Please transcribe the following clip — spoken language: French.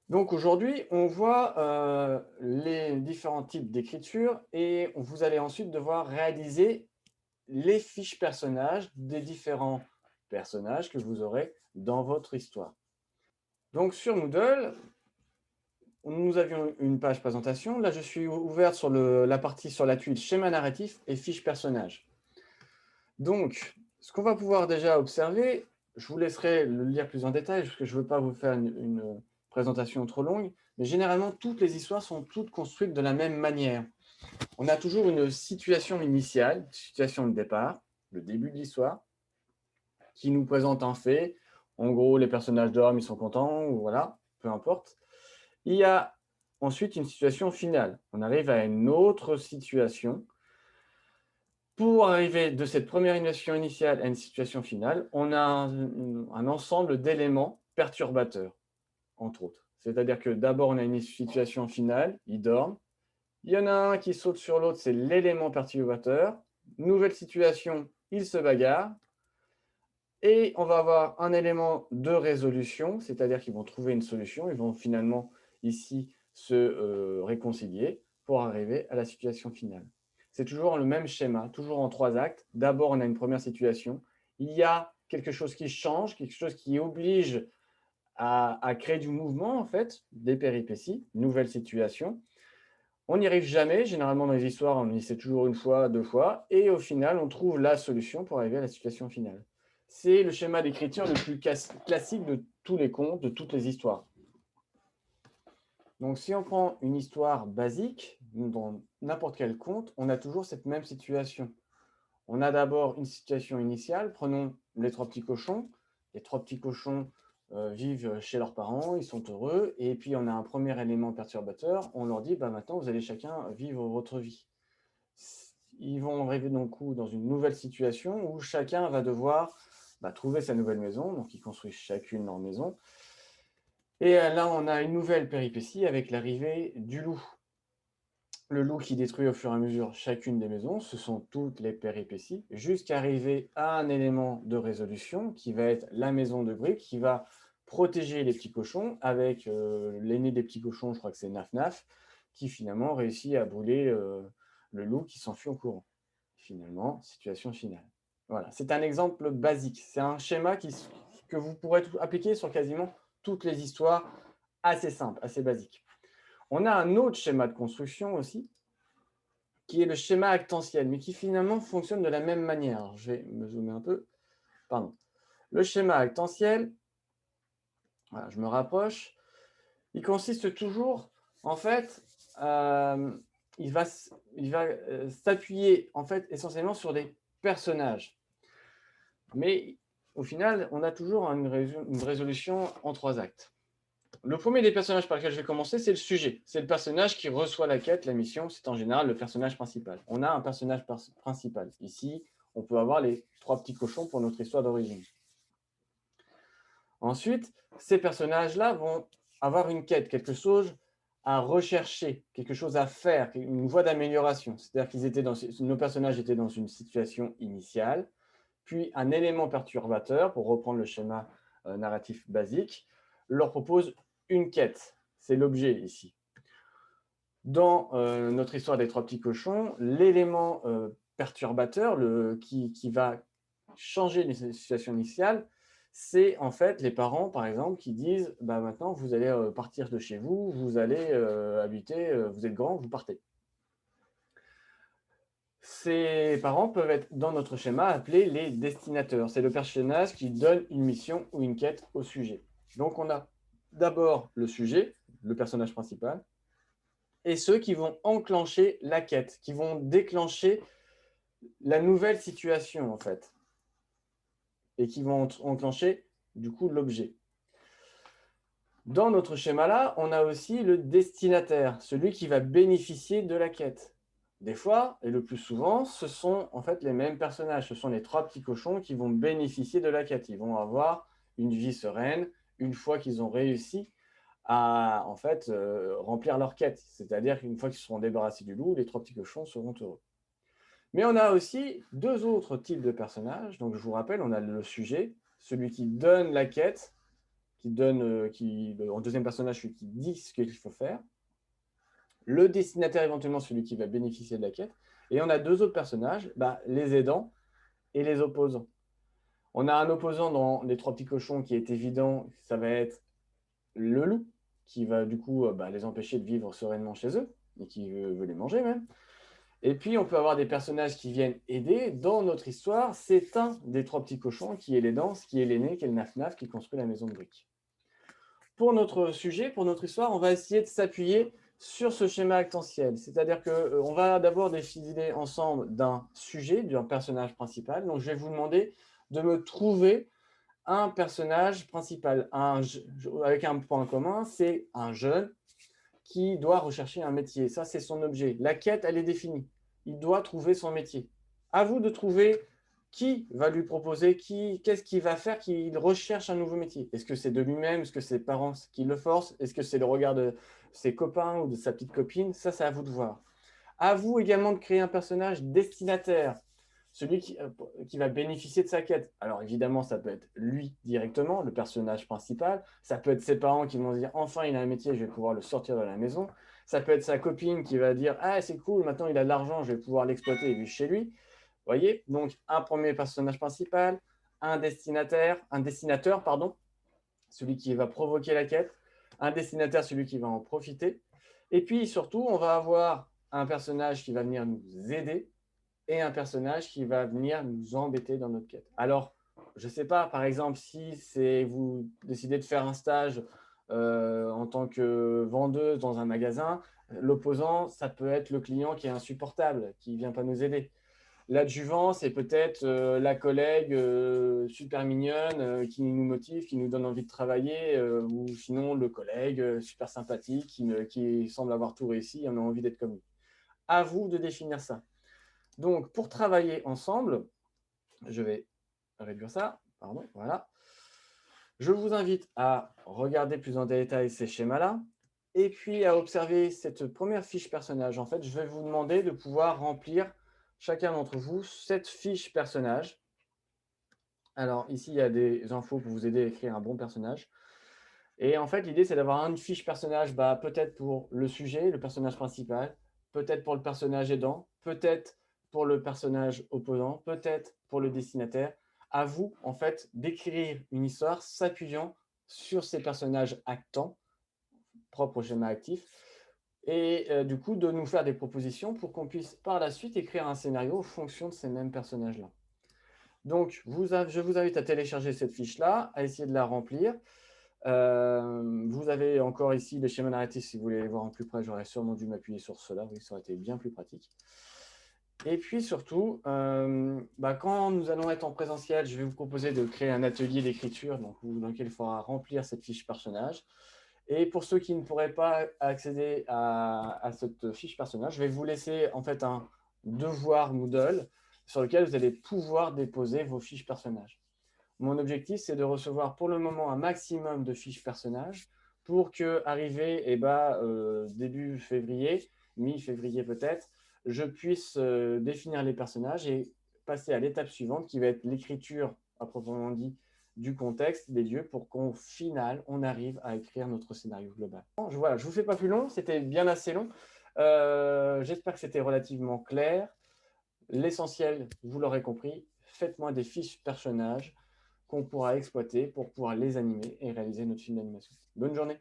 Donc aujourd'hui, on voit les différents types d'écriture et vous allez ensuite devoir réaliser les fiches personnages des différents personnages que vous aurez dans votre histoire. Donc sur Moodle, nous avions une page présentation. Là, je suis ouvert sur la partie sur la tuile schéma narratif et fiches personnages. Donc, ce qu'on va pouvoir déjà observer, je vous laisserai le lire plus en détail parce que je ne veux pas vous faire une présentation trop longue, mais généralement, toutes les histoires sont toutes construites de la même manière. On a toujours une situation initiale, une situation de départ, le début de l'histoire, qui nous présente un fait. En gros, les personnages dorment, ils sont contents, ou voilà, peu importe. Il y a ensuite une situation finale. On arrive à une autre situation. Pour arriver de cette première situation initiale à une situation finale, on a un ensemble d'éléments perturbateurs, entre autres. C'est-à-dire que d'abord, on a une situation finale, ils dorment. Il y en a un qui saute sur l'autre, c'est l'élément perturbateur. Nouvelle situation, ils se bagarrent. Et on va avoir un élément de résolution, c'est-à-dire qu'ils vont trouver une solution. Ils vont finalement ici se réconcilier pour arriver à la situation finale. C'est toujours le même schéma, toujours en 3 actes. D'abord, on a une première situation. Il y a quelque chose qui change, quelque chose qui oblige à créer du mouvement, en fait, des péripéties, une nouvelle situation. On n'y arrive jamais. Généralement, dans les histoires, on essaie toujours une fois, 2 fois. Et au final, on trouve la solution pour arriver à la situation finale. C'est le schéma d'écriture le plus classique de tous les contes, de toutes les histoires. Donc, si on prend une histoire basique, dans n'importe quel conte, on a toujours cette même situation. On a d'abord une situation initiale. Prenons les 3 petits cochons. Les 3 petits cochons vivent chez leurs parents, ils sont heureux. Et puis, on a un premier élément perturbateur. On leur dit, bah, maintenant, vous allez chacun vivre votre vie. Ils vont arriver donc dans une nouvelle situation où chacun va devoir trouver sa nouvelle maison. Donc, ils construisent chacune leur maison. Et là, on a une nouvelle péripétie avec l'arrivée du loup. Le loup qui détruit au fur et à mesure chacune des maisons, ce sont toutes les péripéties, jusqu'à arriver à un élément de résolution qui va être la maison de briques, qui va protéger les petits cochons avec l'aîné des petits cochons, je crois que c'est Naf Naf, qui finalement réussit à brûler le loup qui s'enfuit en courant. Finalement, situation finale. Voilà, c'est un exemple basique. C'est un schéma que vous pourrez appliquer sur quasiment toutes les histoires, assez simples, assez basiques. On a un autre schéma de construction aussi, qui est le schéma actantiel, mais qui finalement fonctionne de la même manière. Alors, je vais me zoomer un peu. Pardon. Le schéma actantiel, voilà, je me rapproche, il consiste toujours, en fait, euh, il va, s'appuyer en fait essentiellement sur des personnages. Mais au final, on a toujours une résolution en 3 actes. Le premier des personnages par lequel je vais commencer, c'est le sujet. C'est le personnage qui reçoit la quête, la mission. C'est en général le personnage principal. On a un personnage principal. Ici, on peut avoir les 3 petits cochons pour notre histoire d'origine. Ensuite, ces personnages-là vont avoir une quête, quelque chose à rechercher, quelque chose à faire, une voie d'amélioration. C'est-à-dire nos personnages étaient dans une situation initiale, puis un élément perturbateur, pour reprendre le schéma narratif basique, leur propose une quête. C'est l'objet ici. Dans notre histoire des 3 petits cochons, l'élément perturbateur qui va changer les situations initiales, c'est en fait les parents, par exemple, qui disent bah, maintenant, vous allez partir de chez vous, vous allez habiter, vous êtes grand, vous partez. Ces parents peuvent être, dans notre schéma, appelés les destinateurs. C'est le personnage qui donne une mission ou une quête au sujet. Donc, on a d'abord le sujet, le personnage principal, et ceux qui vont enclencher la quête, qui vont déclencher la nouvelle situation, en fait, et qui vont enclencher, du coup, l'objet. Dans notre schéma-là, on a aussi le destinataire, celui qui va bénéficier de la quête. Des fois, et le plus souvent, ce sont en fait les mêmes personnages. Ce sont les 3 petits cochons qui vont bénéficier de la quête. Ils vont avoir une vie sereine une fois qu'ils ont réussi à en fait remplir leur quête. C'est-à-dire qu'une fois qu'ils seront débarrassés du loup, les 3 petits cochons seront heureux. Mais on a aussi 2 autres types de personnages. Donc je vous rappelle, on a le sujet, celui qui donne la quête, donne, en deuxième personnage, celui qui dit ce qu'il faut faire. Le destinataire, éventuellement, celui qui va bénéficier de la quête. Et on a deux autres personnages, les aidants et les opposants. On a un opposant dans les trois petits cochons qui est évident, ça va être le loup, qui va du coup les empêcher de vivre sereinement chez eux, et qui veut les manger même. Et puis, on peut avoir des personnages qui viennent aider. Dans notre histoire, c'est un des trois petits cochons qui est l'aidant, qui est l'aîné, qui est le naf-naf, qui construit la maison de briques. Pour notre sujet, pour notre histoire, on va essayer de s'appuyer sur ce schéma actentiel. C'est-à-dire qu'on va d'abord décider ensemble d'un sujet, d'un personnage principal. Donc, je vais vous demander de me trouver un personnage principal, avec un point commun, c'est un jeune qui doit rechercher un métier. Ça, c'est son objet. La quête, elle est définie. Il doit trouver son métier. À vous de trouver qui va lui proposer, qu'est-ce qu'il va faire qu'il recherche un nouveau métier. Est-ce que c'est de lui-même? Est-ce que c'est ses parents qui le forcent? Est-ce que c'est le regard de ses copains ou de sa petite copine? Ça, c'est à vous de voir. À vous également de créer un personnage destinataire, celui qui va bénéficier de sa quête. Alors évidemment, ça peut être lui directement, le personnage principal. Ça peut être ses parents qui vont se dire « Enfin, il a un métier, je vais pouvoir le sortir de la maison ». Ça peut être sa copine qui va dire « Ah, c'est cool, maintenant il a de l'argent, je vais pouvoir l'exploiter et vivre chez lui ». Vous voyez? Donc, un premier personnage principal, un destinateur, pardon, celui qui va provoquer la quête, un destinataire, celui qui va en profiter. Et puis, surtout, on va avoir un personnage qui va venir nous aider et un personnage qui va venir nous embêter dans notre quête. Alors, je ne sais pas, par exemple, si vous décidez de faire un stage en tant que vendeuse dans un magasin, l'opposant, ça peut être le client qui est insupportable, qui ne vient pas nous aider. L'adjuvant, c'est peut-être la collègue super mignonne qui nous motive, qui nous donne envie de travailler, ou sinon le collègue super sympathique qui semble avoir tout réussi et on a envie d'être comme lui. À vous de définir ça. Donc, pour travailler ensemble, je vais réduire ça, pardon, voilà. Je vous invite à regarder plus en détail ces schémas-là et puis à observer cette première fiche personnage. En fait, je vais vous demander de pouvoir remplir chacun d'entre vous cette fiche personnage. Alors ici, il y a des infos pour vous aider à écrire un bon personnage. Et en fait, l'idée, c'est d'avoir une fiche personnage, peut-être pour le sujet, le personnage principal, peut-être pour le personnage aidant, peut-être pour le personnage opposant, peut-être pour le destinataire. À vous, en fait, d'écrire une histoire s'appuyant sur ces personnages actants, propres au schéma actif, et du coup, de nous faire des propositions pour qu'on puisse par la suite écrire un scénario en fonction de ces mêmes personnages-là. Donc, je vous invite à télécharger cette fiche-là, à essayer de la remplir. Vous avez encore ici les schémas narratifs, si vous voulez les voir en plus près, j'aurais sûrement dû m'appuyer sur cela, oui, ça aurait été bien plus pratique. Et puis surtout, quand nous allons être en présentiel, je vais vous proposer de créer un atelier d'écriture dans lequel il faudra remplir cette fiche personnage. Et pour ceux qui ne pourraient pas accéder à cette fiche personnage, je vais vous laisser en fait un devoir Moodle sur lequel vous allez pouvoir déposer vos fiches personnages. Mon objectif, c'est de recevoir pour le moment un maximum de fiches personnages pour que, arrivé début février, mi-février peut-être, je puisse définir les personnages et passer à l'étape suivante qui va être l'écriture, à proprement dit, du contexte, des lieux, pour qu'au final, on arrive à écrire notre scénario global. Voilà, je ne vous fais pas plus long, c'était bien assez long. J'espère que c'était relativement clair. L'essentiel, vous l'aurez compris, faites-moi des fiches personnages qu'on pourra exploiter pour pouvoir les animer et réaliser notre film d'animation. Bonne journée!